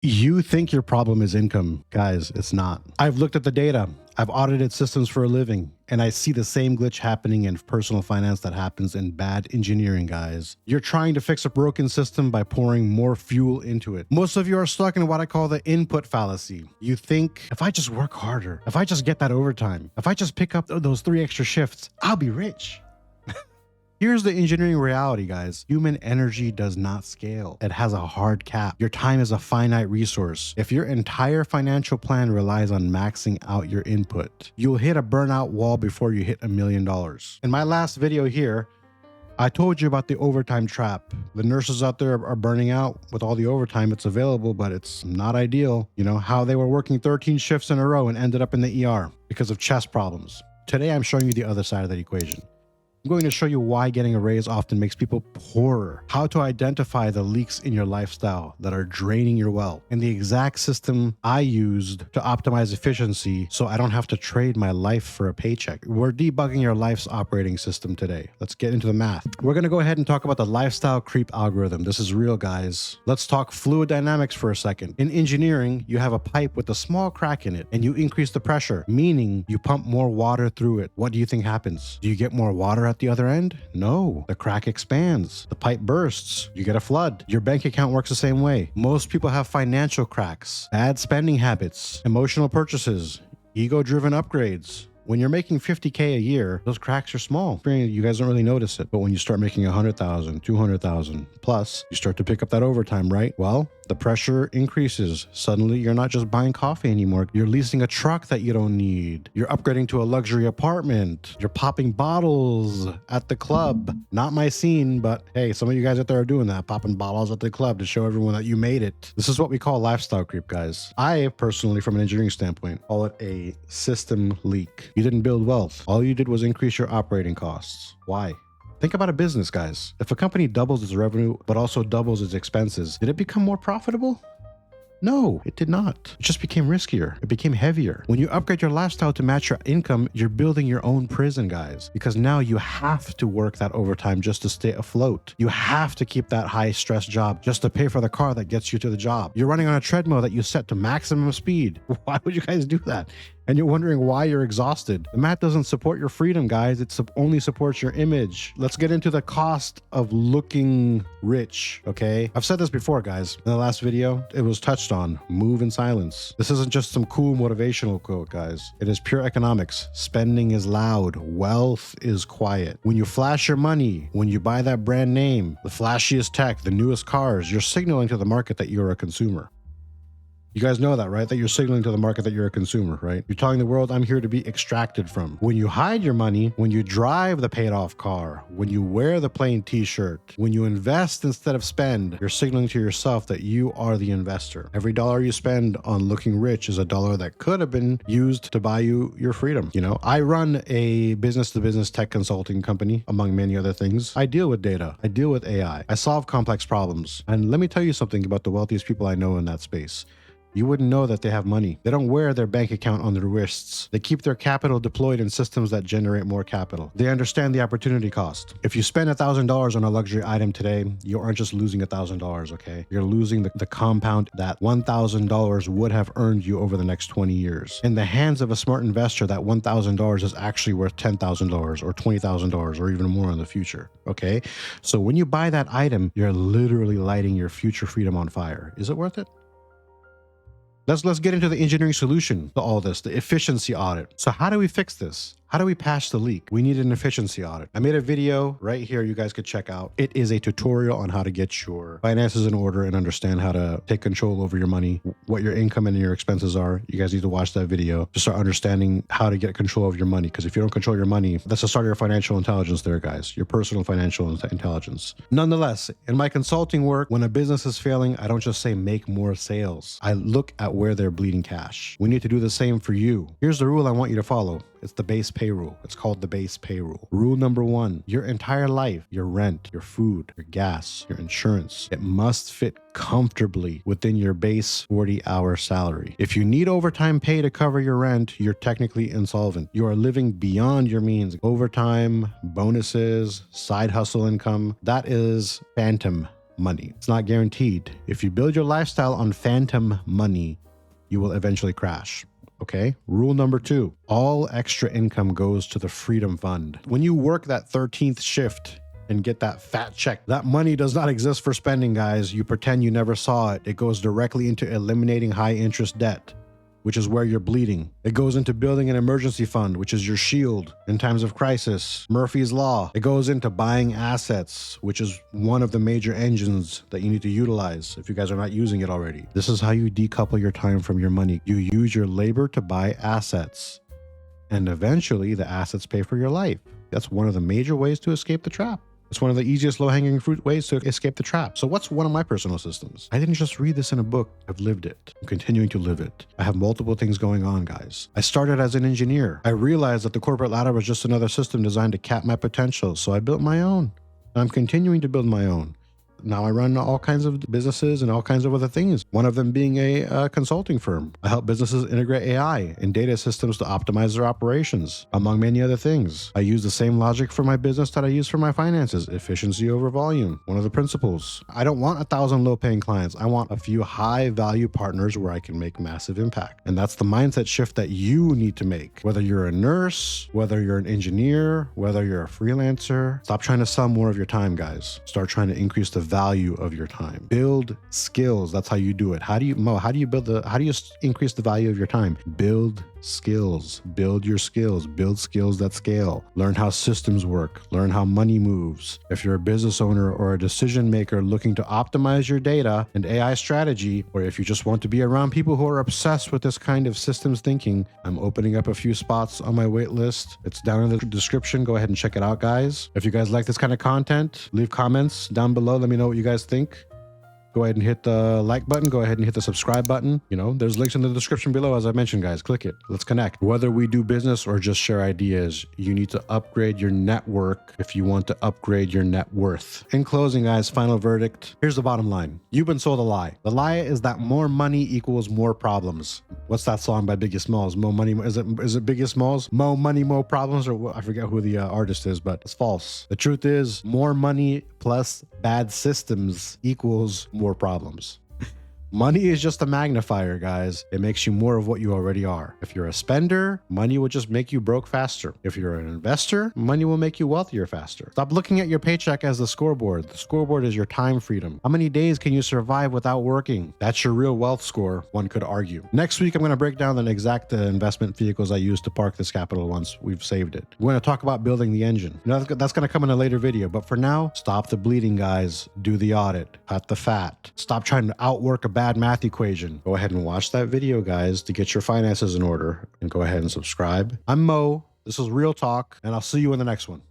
You think your problem is income. Guys, it's not. I've looked at the data. I've audited systems for a living, and I see the same glitch happening in personal finance that happens in bad engineering, guys. You're trying to fix a broken system by pouring more fuel into it. Most of you are stuck in what I call the input fallacy. You think, if I just work harder, if I just get that overtime, if I just pick up those 3 extra shifts, I'll be rich. Here's the engineering reality, guys. Human energy does not scale. It has a hard cap. Your time is a finite resource. If your entire financial plan relies on maxing out your input, you'll hit a burnout wall before you hit $1 million. In my last video here, I told you about the overtime trap. The nurses out there are burning out with all the overtime. It's available, but it's not ideal. You know, how they were working 13 shifts in a row and ended up in the ER because of chest problems. Today, I'm showing you the other side of that equation. I'm going to show you why getting a raise often makes people poorer, how to identify the leaks in your lifestyle that are draining your wealth, and the exact system I used to optimize efficiency so I don't have to trade my life for a paycheck. We're debugging your life's operating system today. Let's get into the math. We're going to go ahead and talk about the lifestyle creep algorithm. This is real, guys. Let's talk fluid dynamics for a second. In engineering, you have a pipe with a small crack in it, and you increase the pressure, meaning you pump more water through it. What do you think happens? Do you get more water at the other end? No, the crack expands. The pipe bursts. You get a flood. Your bank account works the same way. Most people have financial cracks, bad spending habits, emotional purchases, ego-driven upgrades. When you're making 50K a year, those cracks are small. You guys don't really notice it. But when you start making 100,000, 200,000 plus, you start to pick up that overtime, right? Well, the pressure increases. Suddenly, you're not just buying coffee anymore. You're leasing a truck that you don't need. You're upgrading to a luxury apartment. You're popping bottles at the club. Not my scene, but hey, some of you guys out there are doing that, popping bottles at the club to show everyone that you made it. This is what we call lifestyle creep, guys. I personally, from an engineering standpoint, call it a system leak. You didn't build wealth. All you did was increase your operating costs. Why? Think about a business, guys. If a company doubles its revenue, but also doubles its expenses, did it become more profitable? No, it did not. It just became riskier. It became heavier. When you upgrade your lifestyle to match your income, you're building your own prison, guys, because now you have to work that overtime just to stay afloat. You have to keep that high stress job just to pay for the car that gets you to the job. You're running on a treadmill that you set to maximum speed. Why would you guys do that? And you're wondering why you're exhausted. The math doesn't support your freedom, guys. It only supports your image. Let's get into the cost of looking rich, okay? I've said this before, guys. In the last video, it was touched on. Move in silence. This isn't just some cool motivational quote, guys. It is pure economics. Spending is loud. Wealth is quiet. When you flash your money, when you buy that brand name, the flashiest tech, the newest cars, you're signaling to the market that you're a consumer. You guys know that, right? That you're signaling to the market that you're a consumer, right? You're telling the world, I'm here to be extracted from. When you hide your money, when you drive the paid off car, when you wear the plain t-shirt, when you invest instead of spend, you're signaling to yourself that you are the investor. Every dollar you spend on looking rich is a dollar that could have been used to buy you your freedom. You know, I run a business-to-business tech consulting company, among many other things. I deal with data. I deal with AI. I solve complex problems. And let me tell you something about the wealthiest people I know in that space. You wouldn't know that they have money. They don't wear their bank account on their wrists. They keep their capital deployed in systems that generate more capital. They understand the opportunity cost. If you spend $1,000 on a luxury item today, you aren't just losing $1,000, okay? You're losing the compound that $1,000 would have earned you over the next 20 years. In the hands of a smart investor, that $1,000 is actually worth $10,000 or $20,000 or even more in the future, okay? So when you buy that item, you're literally lighting your future freedom on fire. Is it worth it? Let's get into the engineering solution to all this, the efficiency audit. So how do we fix this? How do we patch the leak? We need an efficiency audit. I made a video right here you guys could check out. It is a tutorial on how to get your finances in order and understand how to take control over your money, what your income and your expenses are. You guys need to watch that video to start understanding how to get control of your money. Because if you don't control your money, that's the start of your financial intelligence there, guys. Your personal financial intelligence. Nonetheless, in my consulting work, when a business is failing, I don't just say make more sales. I look at where they're bleeding cash. We need to do the same for you. Here's the rule I want you to follow. It's the base pay rule. It's called the base pay rule. Rule number 1, your entire life, your rent, your food, your gas, your insurance, it must fit comfortably within your base 40-hour salary. If you need overtime pay to cover your rent, you're technically insolvent. You are living beyond your means. Overtime, bonuses, side hustle income, that is phantom money. It's not guaranteed. If you build your lifestyle on phantom money, you will eventually crash. Okay. Rule number 2, all extra income goes to the freedom fund. When you work that 13th shift and get that fat check, that money does not exist for spending, guys. You pretend you never saw it. It goes directly into eliminating high interest debt, which is where you're bleeding. It goes into building an emergency fund, which is your shield in times of crisis. Murphy's Law. It goes into buying assets, which is one of the major engines that you need to utilize if you guys are not using it already. This is how you decouple your time from your money. You use your labor to buy assets, and eventually the assets pay for your life. That's one of the major ways to escape the trap. It's one of the easiest low-hanging fruit ways to escape the trap. So what's one of my personal systems? I didn't just read this in a book. I've lived it. I'm continuing to live it. I have multiple things going on, guys. I started as an engineer. I realized that the corporate ladder was just another system designed to cap my potential. So I built my own. And I'm continuing to build my own. Now I run all kinds of businesses and all kinds of other things. One of them being a consulting firm. I help businesses integrate AI and data systems to optimize their operations, among many other things. I use the same logic for my business that I use for my finances. Efficiency over volume. One of the principles. I don't want 1,000 low-paying clients. I want a few high-value partners where I can make massive impact. And that's the mindset shift that you need to make. Whether you're a nurse, whether you're an engineer, whether you're a freelancer, stop trying to sell more of your time, guys. Start trying to increase the value of your time. Build skills. That's how you do it. How do you increase the value of your time? Build skills. Build your skills. Build skills that scale. Learn how systems work. Learn how money moves. If you're a business owner or a decision maker looking to optimize your data and AI strategy, or if you just want to be around people who are obsessed with this kind of systems thinking, I'm opening up a few spots on my wait list. It's down in the description. Go ahead and check it out, guys. If you guys like this kind of content, leave comments down below. Let me know what you guys think. Go ahead and hit the like button. Go ahead and hit the subscribe button. You know, there's links in the description below. As I mentioned, guys, click it. Let's connect. Whether we do business or just share ideas, you need to upgrade your network if you want to upgrade your net worth. In closing, guys, final verdict. Here's the bottom line. You've been sold a lie. The lie is that more money equals more problems. What's that song by Biggie Smalls? Mo money. Is it Biggie Smalls? Mo money, mo problems, or I forget who the artist is, but it's false. The truth is more money plus bad systems equals more problems. Money is just a magnifier, guys. It makes you more of what you already are. If you're a spender, money will just make you broke faster. If you're an investor, money will make you wealthier faster. Stop looking at your paycheck as the scoreboard. The scoreboard is your time freedom. How many days can you survive without working? That's your real wealth score, one could argue. Next week, I'm going to break down the exact investment vehicles I use to park this capital once we've saved it. We're going to talk about building the engine. You know, that's going to come in a later video, but for now, stop the bleeding, guys. Do the audit. Cut the fat. Stop trying to outwork a bad math equation. Go ahead and watch that video, guys, to get your finances in order, and go ahead and subscribe. I'm Mo. This is Real Talk, and I'll see you in the next one.